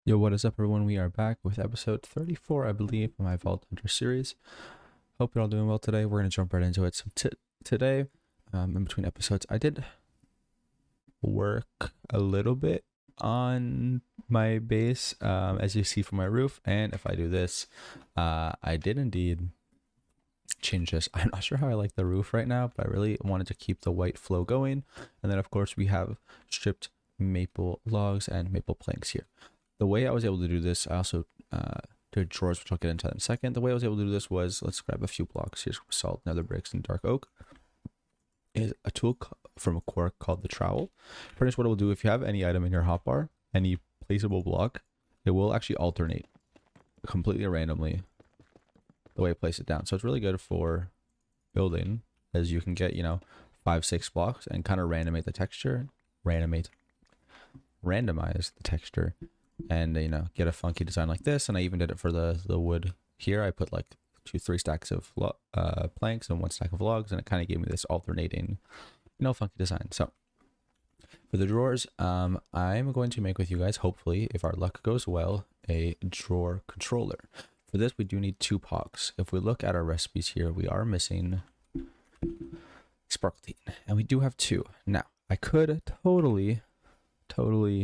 Yo, what is up, everyone? We are back with episode 34, I believe, of my Vault Hunter series. Hope you're all doing well today. We're going to jump right into it. So today, in between episodes, I did work a little bit on my base, as you see from my roof. And if I do this, I did indeed change this. I'm not sure how I like the roof right now, but I really wanted to keep the white flow going. And then, of course, we have stripped maple logs and maple planks here. The way I was able to do this, I also did drawers, which I'll get into in a second. The way I was able to do this was, let's grab a few blocks. Here's salt, nether bricks, and dark oak. Is a tool from a quirk called the trowel. Pretty much what it will do, if you have any item in your hotbar, any placeable block, it will actually alternate completely randomly the way I place it down. So it's really good for building, as you can get, 5-6 blocks and kind of randomize the texture, and get a funky design like this. And I even did it for the wood here. I put like 2-3 stacks of planks and 1 stack of logs, and it kind of gave me this alternating funky design. So for the drawers, I'm going to make with you guys, hopefully if our luck goes well, a drawer controller. For this we do need 2 pogs. If we look at our recipes here, we are missing sparkletine, and we do have 2. Now I could totally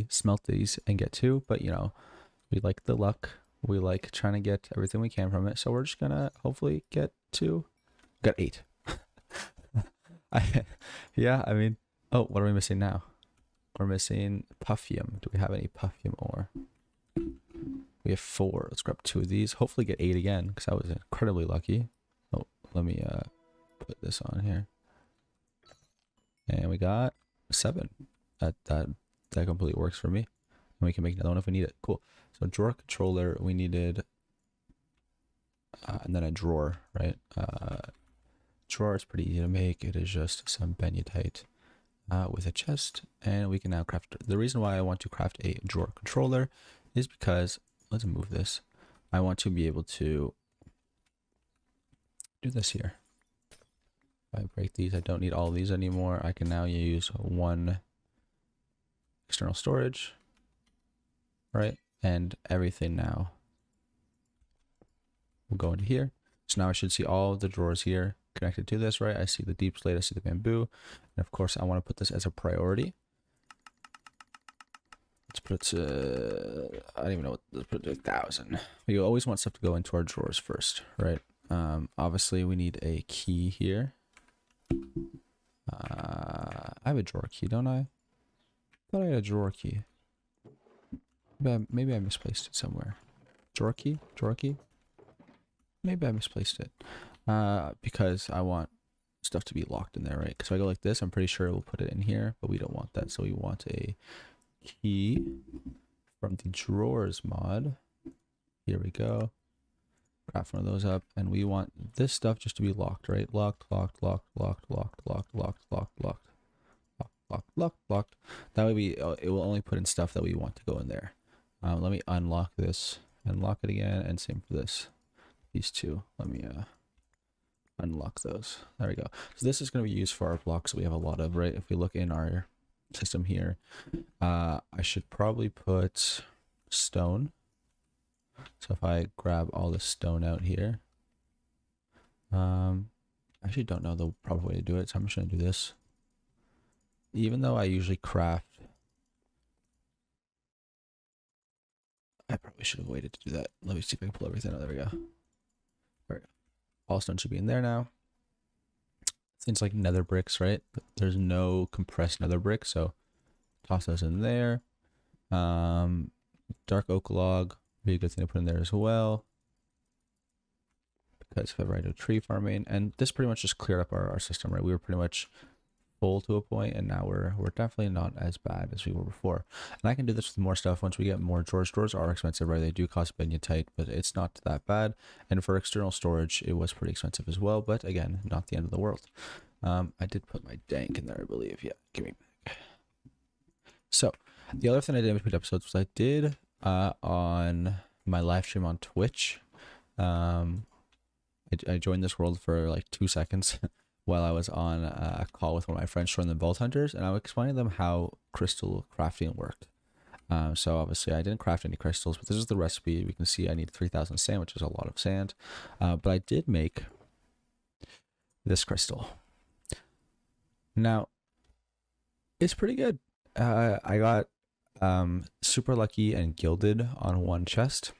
smelt these and get 2, but we like the luck, we like trying to get everything we can from it, so we're just gonna hopefully get 2. Got 8. I mean, oh, what are we missing now? We're missing puffium. Do we have any puffium ore? We have 4. Let's grab 2 of these, hopefully get 8 again, because I was incredibly lucky. Oh, let me put this on here, and we got 7. That completely works for me. And we can make another one if we need it. Cool. So drawer controller, we needed, and then a drawer, right? Drawer is pretty easy to make. It is just some benutite with a chest, and we can now craft. The reason why I want to craft a drawer controller is because, let's move this. I want to be able to do this here. If I break these, I don't need all these anymore. I can now use 1 external storage, right? And everything now will go into here. So now I should see all of the drawers here connected to this, right? I see the deep slate, I see the bamboo, and of course I want to put this as a priority. Let's put it to, I don't even know what, let's put it to 1,000. We always want stuff to go into our drawers first, right? Obviously we need a key here. I have a drawer key, don't I? I thought I had a drawer key. Maybe I misplaced it somewhere. Drawer key? Maybe I misplaced it. Because I want stuff to be locked in there, right? Because if I go like this, I'm pretty sure we'll put it in here, but we don't want that. So we want a key from the drawers mod. Here we go. Craft one of those up, and we want this stuff just to be locked, right? Locked. That way it will only put in stuff that we want to go in there. Let me unlock this and lock it again, and same for this. These 2. Let me unlock those. There we go. So this is going to be used for our blocks that we have a lot of, right? If we look in our system here, I should probably put stone. So if I grab all the stone out here, I actually don't know the proper way to do it, so I'm just going to do this. Even though I usually craft, I probably should have waited to do that. Let me see if I can pull everything out. There we go. There we go. All stone should be in there now. Things like nether bricks, right? There's no compressed nether brick, so toss those in there. Dark oak log, be a good thing to put in there as well, because if ever I do tree farming, and this pretty much just cleared up our system, right? We were pretty much full to a point, and now we're definitely not as bad as we were before. And I can do this with more stuff once we get more drawers. Drawers are expensive, right? They do cost benutite, but it's not that bad. And for external storage, it was pretty expensive as well, but again, not the end of the world. I did put my dank in there, I believe. Yeah, give me back. So the other thing I did in between episodes was I did on my live stream on Twitch, I joined this world for like 2 seconds while I was on a call with one of my friends showing them Vault Hunters, and I was explaining them how crystal crafting worked. So obviously I didn't craft any crystals, but this is the recipe. We can see I need 3,000 sand, which is a lot of sand. But I did make this crystal. Now, it's pretty good. I got super lucky and gilded on one chest,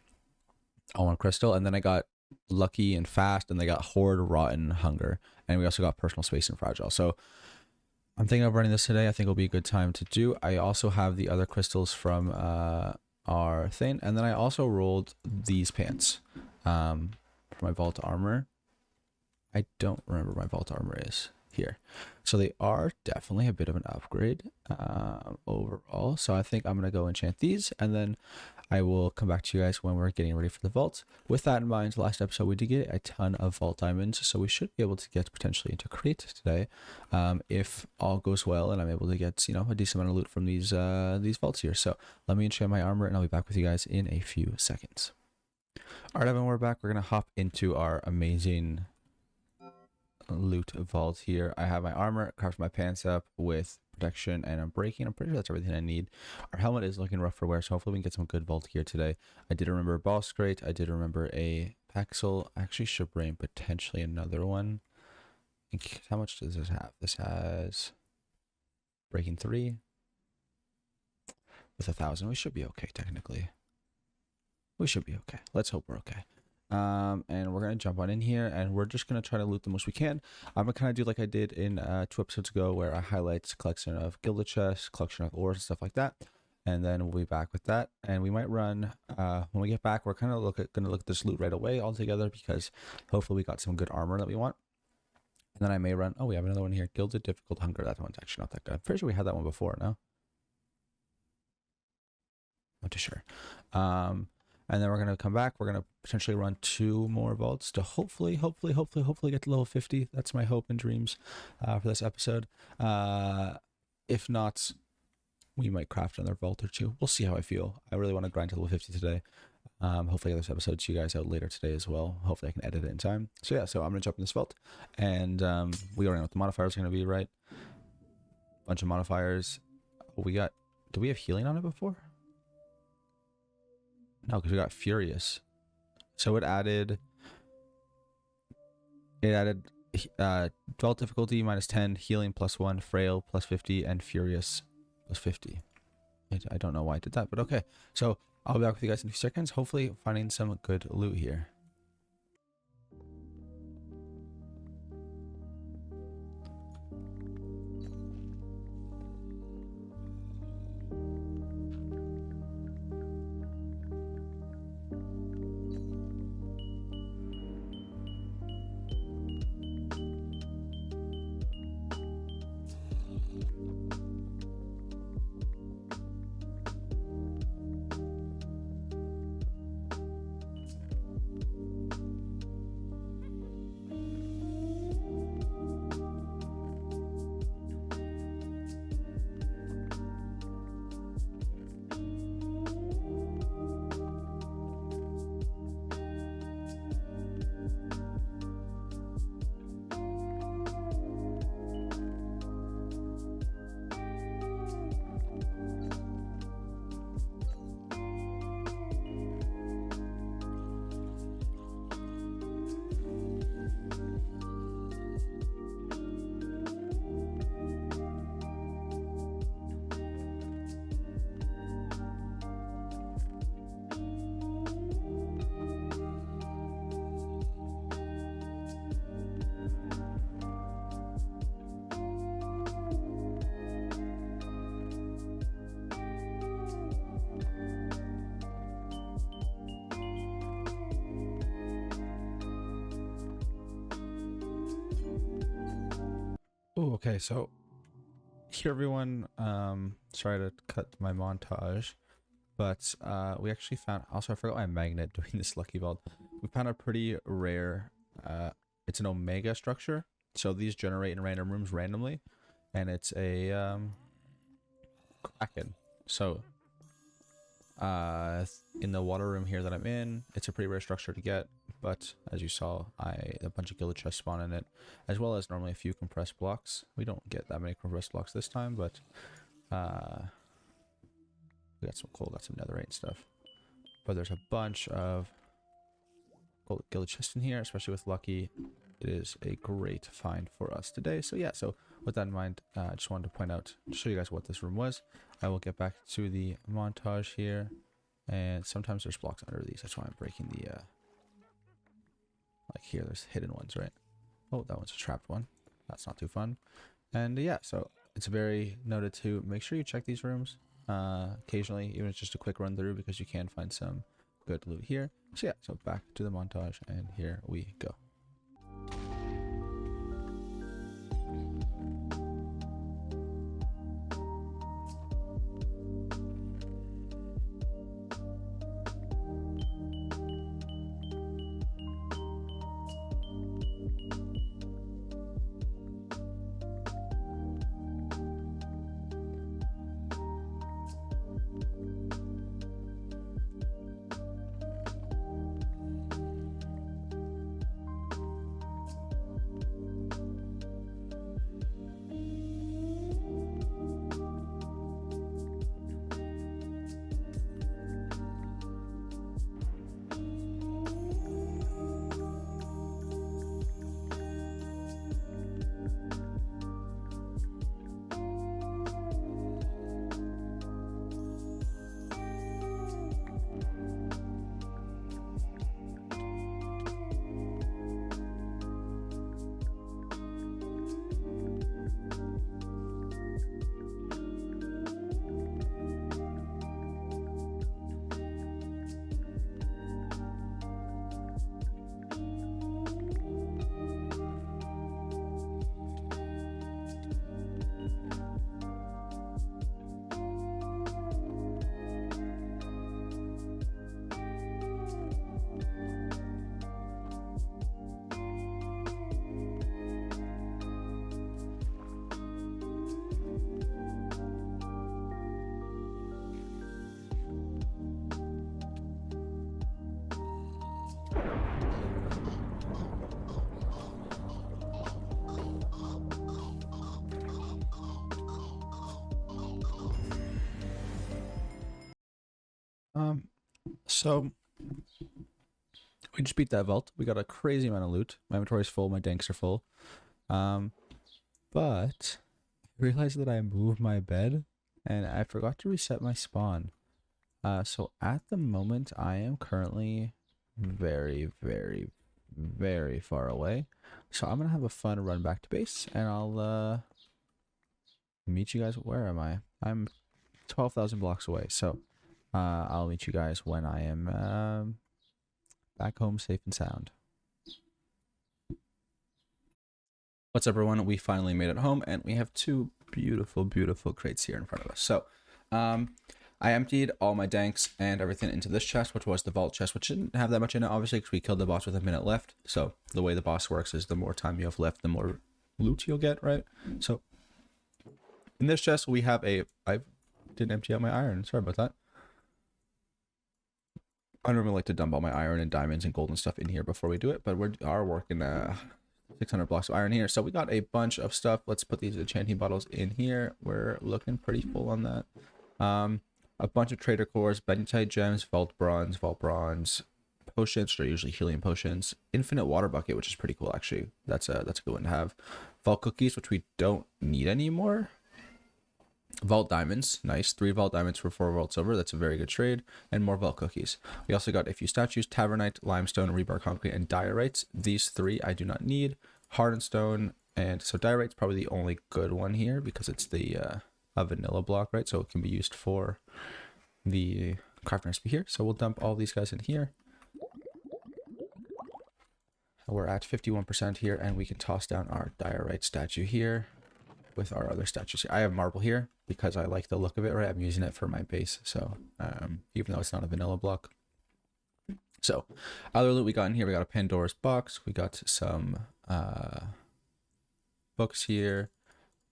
on one crystal, and then I got lucky and fast, and they got hoard, rotten, hunger, and we also got personal space and fragile. So I'm thinking of running this today. I think it'll be a good time to do. I also have the other crystals from our thing, and then I also rolled these pants for my vault armor. I don't remember my vault armor is here. So they are definitely a bit of an upgrade overall. So I think I'm going to go enchant these, and then I will come back to you guys when we're getting ready for the vault. With that in mind, last episode we did get a ton of vault diamonds, so we should be able to get potentially into crate today, if all goes well and I'm able to get, you know, a decent amount of loot from these vaults here. So let me enchant my armor, and I'll be back with you guys in a few seconds. All right, everyone, we're back. We're gonna hop into our amazing loot vault here. I have my armor, craft my pants up with protection, and I'm breaking. I'm pretty sure that's everything I need. Our helmet is looking rough for wear, so hopefully we can get some good vault gear today. I did remember a boss crate. I did remember a Paxel. I actually should bring potentially another one. How much does this have? This has breaking 3 with 1,000. We should be okay technically. We should be okay. Let's hope we're okay. And we're gonna jump on in here, and we're just gonna try to loot the most we can. I'm gonna kind of do like I did in 2 episodes ago, where I highlight collection of gilded chests, collection of ores and stuff like that, and then we'll be back with that. And we might run when we get back. We're kind of gonna look at this loot right away all together, because hopefully we got some good armor that we want. And then I may run. Oh, we have another one here, gilded difficult hunger. That one's actually not that good. I'm pretty sure we had that one before. No, not too sure. And then we're going to come back. We're going to potentially run 2 more vaults to hopefully get to level 50. That's my hope and dreams for this episode. If not, we might craft another vault or 2. We'll see how I feel. I really want to grind to level 50 today. Hopefully get this episode to you guys out later today as well. Hopefully I can edit it in time. So yeah, so I'm going to jump in this vault. And we already know what the modifiers are going to be, right? Bunch of modifiers. We got... Did we have healing on it before? No, because we got Furious. So it added vault difficulty -10, healing +1, frail +50, and Furious +50. I don't know why I did that, but okay. So I'll be back with you guys in a few seconds, hopefully finding some good loot here. Oh, okay, so here everyone, sorry to cut my montage, but we actually found, also I forgot my magnet doing this lucky vault. We found a pretty rare, it's an omega structure, so these generate in random rooms randomly, and it's a kraken. So in the water room here that I'm in, it's a pretty rare structure to get, but as you saw, a bunch of gilded chests spawn in it, as well as normally a few compressed blocks. We don't get that many compressed blocks this time, but We got some coal, got some netherite and stuff. But there's a bunch of gold gilded chests in here, especially with Lucky. It is a great find for us today. So yeah, so with that in mind, I just wanted to point out, show you guys what this room was. I will get back to the montage here. And sometimes there's blocks under these. That's why I'm breaking the, like here, there's hidden ones, right? Oh, that one's a trapped one. That's not too fun. And yeah, so it's very noted to make sure you check these rooms occasionally, even if it's just a quick run through, because you can find some good loot here. So yeah, so back to the montage, and here we go. So we just beat that vault. We got a crazy amount of loot. My inventory's full, my danks are full. But I realized that I moved my bed and I forgot to reset my spawn. So at the moment I am currently very, very, very far away. So I'm gonna have a fun run back to base, and I'll meet you guys. Where am I? I'm 12,000 blocks away. So I'll meet you guys when I am back home safe and sound. What's up, everyone? We finally made it home, and we have two beautiful, beautiful crates here in front of us. So I emptied all my danks and everything into this chest, which was the vault chest, which didn't have that much in it, obviously, because we killed the boss with a minute left. So the way the boss works is the more time you have left, the more loot you'll get, right? So in this chest, we have a... I didn't empty out my iron. Sorry about that. I normally like to dump all my iron and diamonds and gold and stuff in here before we do it, but we are working 600 blocks of iron here. So we got a bunch of stuff. Let's put these enchanting bottles in here. We're looking pretty full on that. A bunch of trader cores, bentonite gems, vault bronze, potions, which are usually healing potions, infinite water bucket, which is pretty cool actually. That's a good one to have. Vault cookies, which we don't need anymore. Vault diamonds, nice. 3 vault diamonds for 4 vault silver. That's a very good trade. And more vault cookies. We also got a few statues: tavernite, limestone, rebar concrete, and diorites. These 3 I do not need. Hardened stone, and so diorite's probably the only good one here because it's the a vanilla block, right? So it can be used for the crafting recipe here. So we'll dump all these guys in here. We're at 51% here, and we can toss down our diorite statue here with our other statues. I have marble here because I like the look of it, right? I'm using it for my base, so even though it's not a vanilla block. So other loot we got in here, we got a Pandora's box, we got some books here,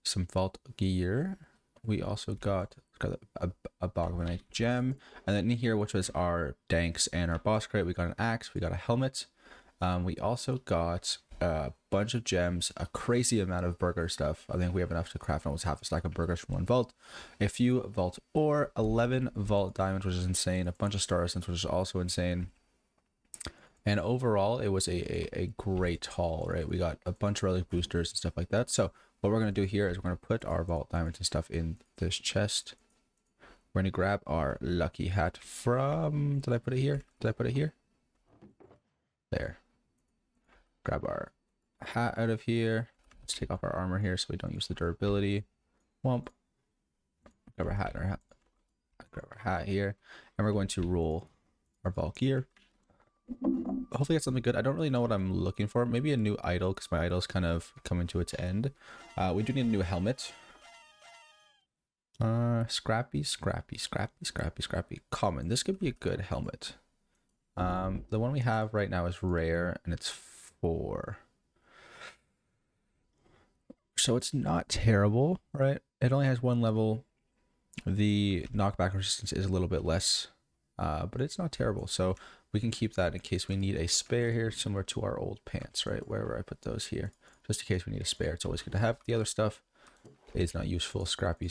some vault gear. We also got a Bogmanite gem, and then in here, which was our danks and our boss crate, we got an axe, we got a helmet. We also got a bunch of gems, a crazy amount of burger stuff. I think we have enough to craft almost half a stack of burgers from one vault, a few vault ore, 11 vault diamonds, which is insane, a bunch of star essence, which is also insane. And overall, it was a great haul, right? We got a bunch of relic boosters and stuff like that. So what we're going to do here is we're going to put our vault diamonds and stuff in this chest. We're going to grab our lucky hat from... Did I put it here? Did I put it here? There. Grab our hat out of here. Let's take off our armor here so we don't use the durability. Womp. Grab our hat and our hat. Grab our hat here. And we're going to roll our vault gear. Hopefully get something good. I don't really know what I'm looking for. Maybe a new idol, because my idol's kind of coming to its end. We do need a new helmet. Scrappy. Common. This could be a good helmet. The one we have right now is rare, and it's 4. So it's not terrible, right? It only has 1 level. The knockback resistance is a little bit less, but it's not terrible. So we can keep that in case we need a spare here, similar to our old pants, right? Wherever I put those here, just in case we need a spare. It's always good to have. The other stuff is not useful. Scrappy.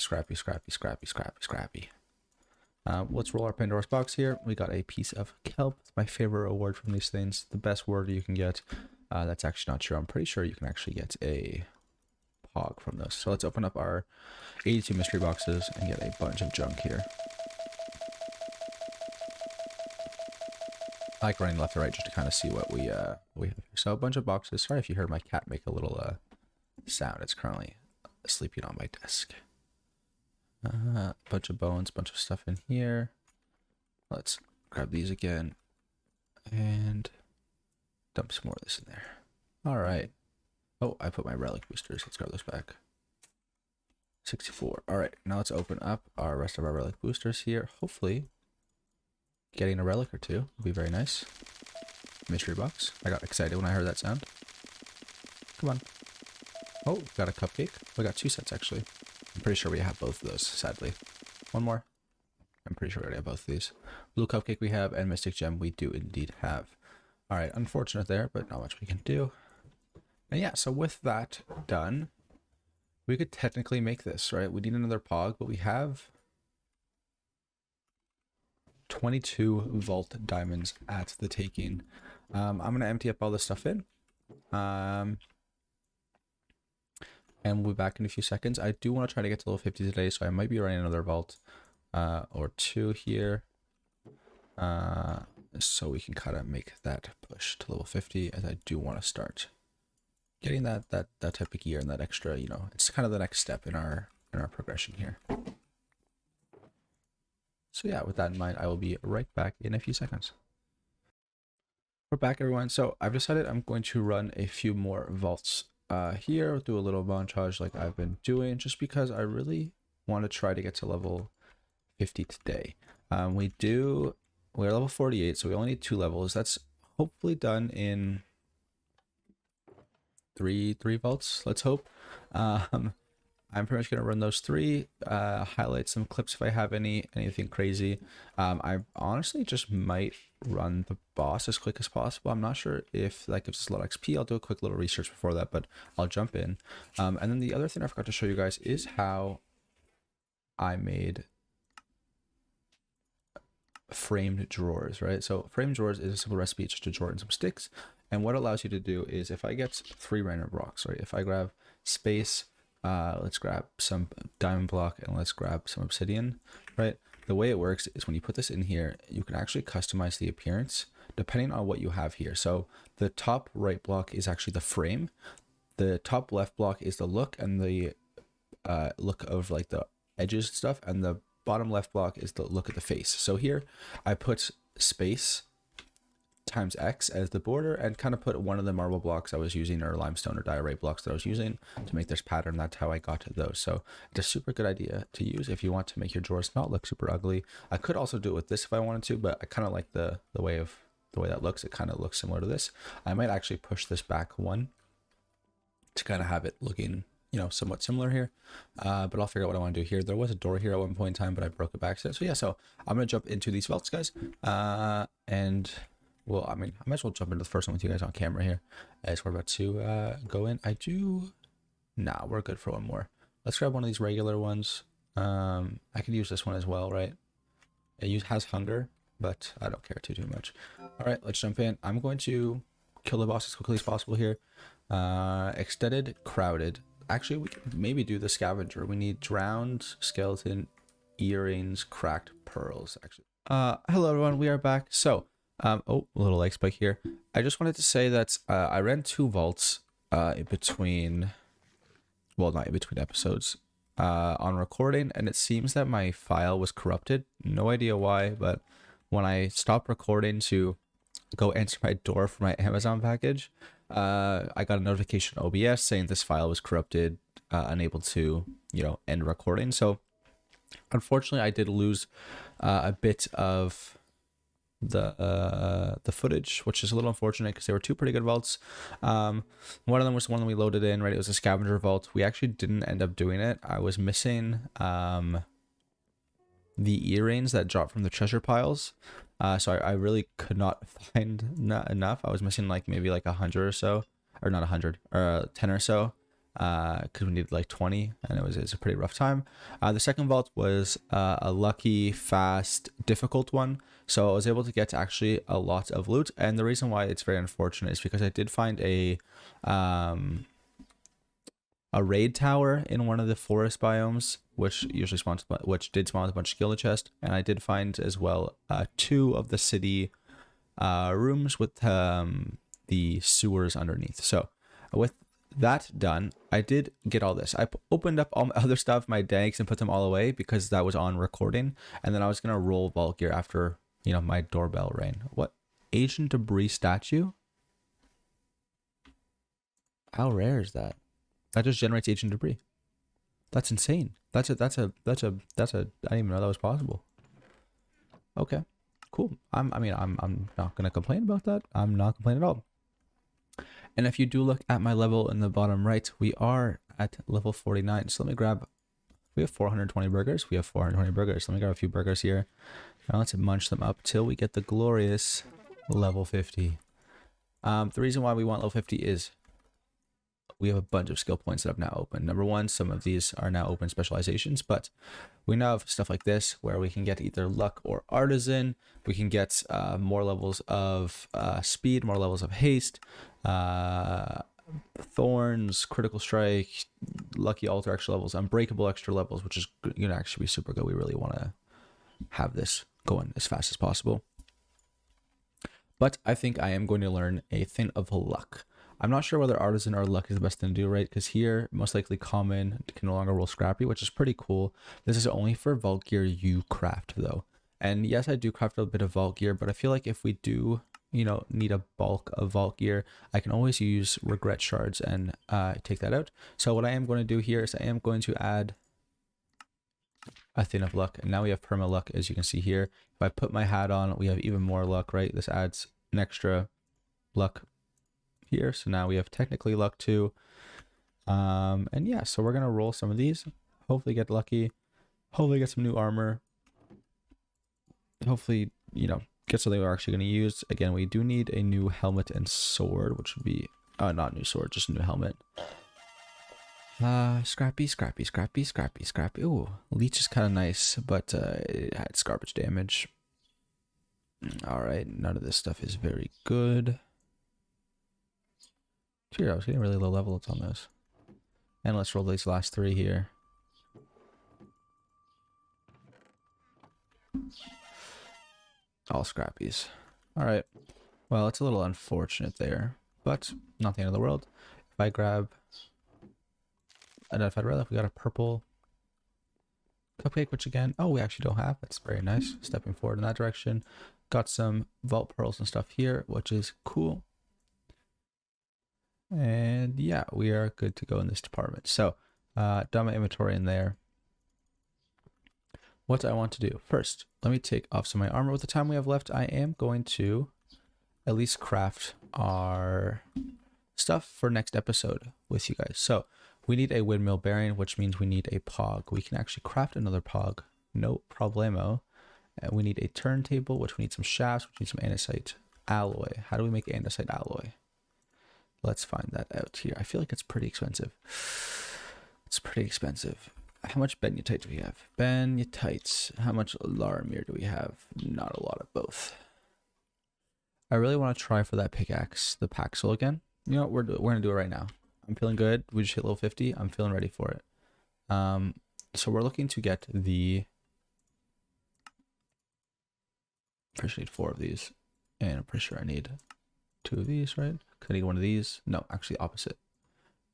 Let's roll our Pandora's box here. We got a piece of kelp. It's my favorite reward from these things. The best word you can get. That's actually not true. I'm pretty sure you can actually get a pog from those. So let's open up our 82 mystery boxes and get a bunch of junk here. I like running left to right just to kind of see what we have here. So a bunch of boxes. Sorry if you heard my cat make a little sound. It's currently sleeping on my desk. Bunch of bones, bunch of stuff in here. Let's grab these again and dump some more of this in there. All right. Oh, I put my relic boosters. Let's grab those back. 64. All right. Now let's open up our rest of our relic boosters here. Hopefully getting a relic or two would be very nice. Mystery box. I got excited when I heard that sound. Come on. Oh, got a cupcake. We got 2 sets actually. I'm pretty sure we have both of those, sadly. One more. I'm pretty sure we already have both of these. Blue cupcake we have, and mystic gem we do indeed have. All right, unfortunate there, but not much we can do. And yeah, so with that done, we could technically make this, right? We need another pog, but we have 22 vault diamonds at the taking. I'm going to empty up all this stuff in. And we'll be back in a few seconds. I do want to try to get to level 50 today, so I might be running another vault or 2 here. So we can kind of make that push to level 50, as I do want to start getting that type of gear and that extra, you know, it's kind of the next step in our progression here. So yeah, with that in mind, I will be right back in a few seconds. We're back, everyone. So I've decided I'm going to run a few more vaults here, do a little montage like I've been doing, just because I really want to try to get to level 50 today. We're level 48, so we only need 2 levels. That's hopefully done in three vaults, let's hope. I'm pretty much going to run those 3, highlight some clips if I have anything crazy. I honestly just might run the boss as quick as possible. I'm not sure if that gives us a lot of XP. I'll do a quick little research before that, but I'll jump in. And then the other thing I forgot to show you guys is how I made framed drawers, right? So framed drawers is a simple recipe. It's just a drawer and some sticks. And what it allows you to do is, if I get 3 random rocks, right? If I grab space, let's grab some diamond block, and let's grab some obsidian, right? The way it works is when you put this in here, you can actually customize the appearance depending on what you have here. So the top right block is actually the frame. The top left block is the look and the look of like the edges and stuff. And the bottom left block is the look at the face. So here I put space times X as the border, and kind of put one of the marble blocks I was using, or limestone or diorite blocks that I was using to make this pattern. That's how I got to those. So it's a super good idea to use if you want to make your drawers not look super ugly. I could also do it with this if I wanted to, but I kind of like the way that looks. It kind of looks similar to this. I might actually push this back 1 to kind of have it looking, you know, somewhat similar here. But I'll figure out what I want to do here. There was a door here at one point in time, but I broke it back. So yeah, so I'm gonna jump into these vaults, guys, and well, I mean, I might as well jump into the first one with you guys on camera here as we're about to go in. Nah, we're good for one more. Let's grab one of these regular ones. I could use this one as well, right? Has hunger, but I don't care too much. All right, let's jump in. I'm going to kill the boss as quickly as possible here. Extended, crowded. Actually, we can maybe do the scavenger. We need drowned, skeleton, earrings, cracked pearls, actually. Hello everyone, we are back. So, oh, a little leg spike here. I just wanted to say that I ran 2 vaults in between, well, not in between episodes, on recording, and it seems that my file was corrupted. No idea why, but when I stopped recording to go answer my door for my Amazon package, I got a notification on OBS saying this file was corrupted, unable to, end recording. So unfortunately, I did lose a bit of the footage, which is a little unfortunate because they were 2 pretty good vaults. One of them was the one that we loaded in, right? It was a scavenger vault. We actually didn't end up doing it. I was missing the earrings that dropped from the treasure piles. So I really could not find enough. I was missing like maybe like 100 or so, or not 100, or 10 or so, because we needed like 20, and it's a pretty rough time. The second vault was a lucky, fast, difficult one, so I was able to get to actually a lot of loot. And the reason why it's very unfortunate is because I did find a raid tower in one of the forest biomes, which did spawn with a bunch of skill chest, and I did find as well 2 of the city rooms with the sewers underneath. So with that done, I did get all this. I opened up all my other stuff, my danks, and put them all away because that was on recording, and then I was gonna roll vault gear after my doorbell rang. What? Ancient debris statue? How rare is that? That just generates ancient debris. That's insane. That's a I didn't even know that was possible. Okay, cool. I'm not gonna complain about that. I'm not complaining at all. And if you do look at my level in the bottom right, we are at level 49. So let me grab, we have 420 burgers. We have 420 burgers. Let me grab a few burgers here. Now let's munch them up till we get the glorious level 50. The reason why we want level 50 is we have a bunch of skill points that have now opened. Number 1, some of these are now open specializations, but we now have stuff like this where we can get either luck or artisan. We can get more levels of speed, more levels of haste, thorns, critical strike, lucky altar extra levels, unbreakable extra levels, which is going to actually be super good. We really want to have this going as fast as possible. But I think I am going to learn a thing of luck. I'm not sure whether artisan or luck is the best thing to do, right? Because here, most likely common can no longer roll scrappy, which is pretty cool. This is only for vault gear you craft, though. And yes, I do craft a bit of vault gear, but I feel like if we do, need a bulk of vault gear, I can always use regret shards and take that out. So what I am going to do here is I am going to add a thing of luck. And now we have perma luck, as you can see here. If I put my hat on, we have even more luck, right? This adds an extra luck here, so now we have technically luck too. And yeah, so we're gonna roll some of these, hopefully get lucky, hopefully get some new armor, hopefully get something we're actually going to use. Again, we do need a new helmet and sword, which would be not new sword, just a new helmet. Scrappy. Ooh, leech is kind of nice, but it had garbage damage. All right, none of this stuff is very good. Here, I was getting really low level on this. And let's roll these last 3 here. All scrappies. All right. Well, it's a little unfortunate there, but not the end of the world. If I grab identified relic, we got a purple cupcake, which again, we actually don't have. That's very nice. Stepping forward in that direction. Got some vault pearls and stuff here, which is cool. And yeah, we are good to go in this department. So, done my inventory in there. What do I want to do? First, let me take off some of my armor. With the time we have left, I am going to at least craft our stuff for next episode with you guys. So, we need a windmill bearing, which means we need a pog. We can actually craft another pog. No problemo. And we need a turntable, which we need some shafts, which need some andesite. alloy. How do we make andesite alloy? Let's find that out here. I feel like it's pretty expensive. It's pretty expensive. How much benutite do we have? Benutites. How much laramir do we have? Not a lot of both. I really want to try for that pickaxe, the Paxel again. You know what? We're going to do it right now. I'm feeling good. We just hit level 50. I'm feeling ready for it. So we're looking to get the... First, I need 4 of these. And I'm pretty sure I need 2 of these, right? Could I need 1 of these? No, actually opposite.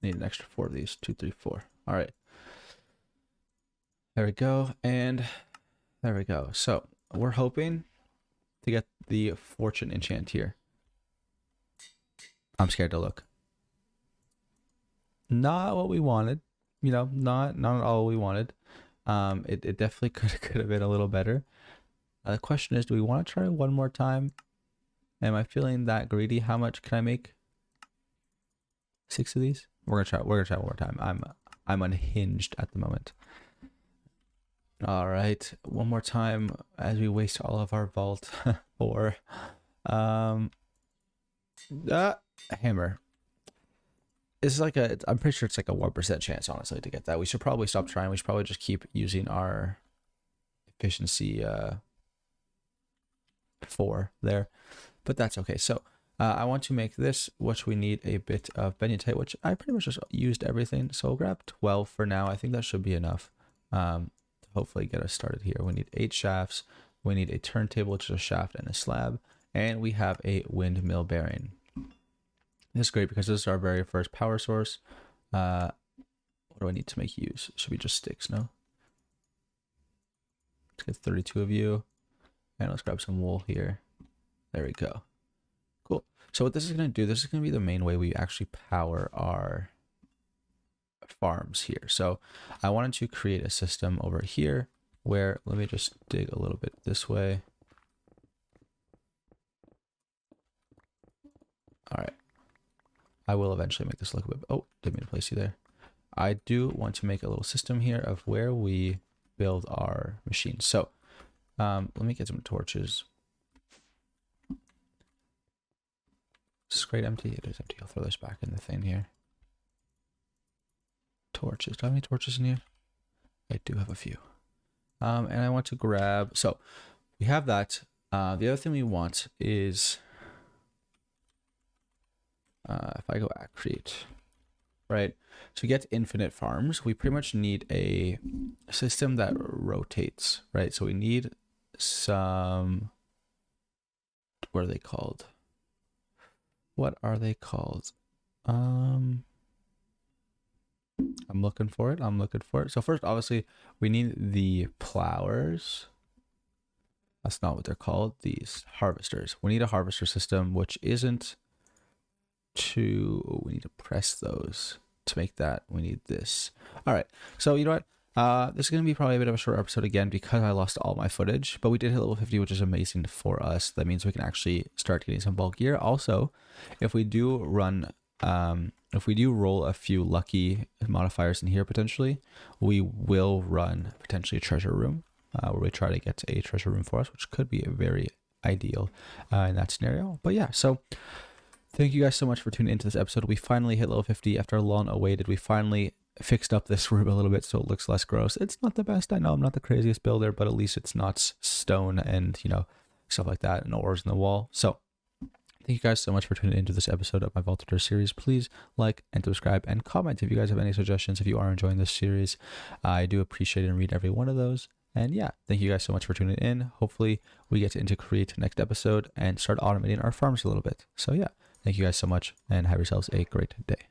I need an extra 4 of these. 2, 3, 4. All right. There we go. And there we go. So we're hoping to get the fortune enchant here. I'm scared to look. Not what we wanted. You know, not at all we wanted. It definitely could have been a little better. The question is, do we want to try one more time? Am I feeling that greedy? How much can I make? 6 of these? We're gonna try one more time. I'm unhinged at the moment. All right, one more time as we waste all of our vault or hammer. It's like I'm pretty sure it's like a 1% chance, honestly, to get that. We should probably stop trying. We should probably just keep using our efficiency 4 there, but that's okay. So I want to make this, which we need a bit of benutite, which I pretty much just used everything. So we'll grab 12 for now. I think that should be enough to hopefully get us started here. We need 8 shafts. We need a turntable, which is a shaft and a slab, and we have a windmill bearing. This is great because this is our very first power source. What do I need to make use? Should be just sticks, no? Let's get 32 of you. And let's grab some wool here. There we go. Cool. So what this is going to do, this is going to be the main way we actually power our farms here. So I wanted to create a system over here where, let me just dig a little bit this way. All right. I will eventually make this look a bit. Oh, didn't mean to place you there. I do want to make a little system here of where we build our machines. So let me get some torches. Is this crate empty? It is empty. I'll throw this back in the thing here. Torches. Do I have any torches in here? I do have a few. And I want to grab, so we have that. The other thing we want is, if I go at create, right? To get infinite farms, we pretty much need a system that rotates, right? So we need some, what are they called? What are they called? I'm looking for it. So first, obviously, we need the plowers. That's not what they're called. These harvesters. We need a harvester system, which isn't we need to press those to make that. We need this. All right. So you know what? This is going to be probably a bit of a short episode again because I lost all my footage, but we did hit level 50, which is amazing for us. That means we can actually start getting some bulk gear. Also, if we do run, if we do roll a few lucky modifiers in here potentially, we will run potentially a treasure room where we try to get a treasure room for us, which could be very ideal in that scenario. But yeah, so thank you guys so much for tuning into this episode. We finally hit level 50 after long awaited. We finally fixed up this room a little bit so it looks less gross. It's not the best. I know I'm not the craziest builder, but at least it's not stone and, you know, stuff like that and ores in the wall. So thank you guys so much for tuning into this episode of my Vault Tutor series. Please like and subscribe and comment if you guys have any suggestions. If you are enjoying this series, I do appreciate and read every one of those. And yeah, thank you guys so much for tuning in. Hopefully we get to create next episode and start automating our farms a little bit. So yeah, thank you guys so much and have yourselves a great day.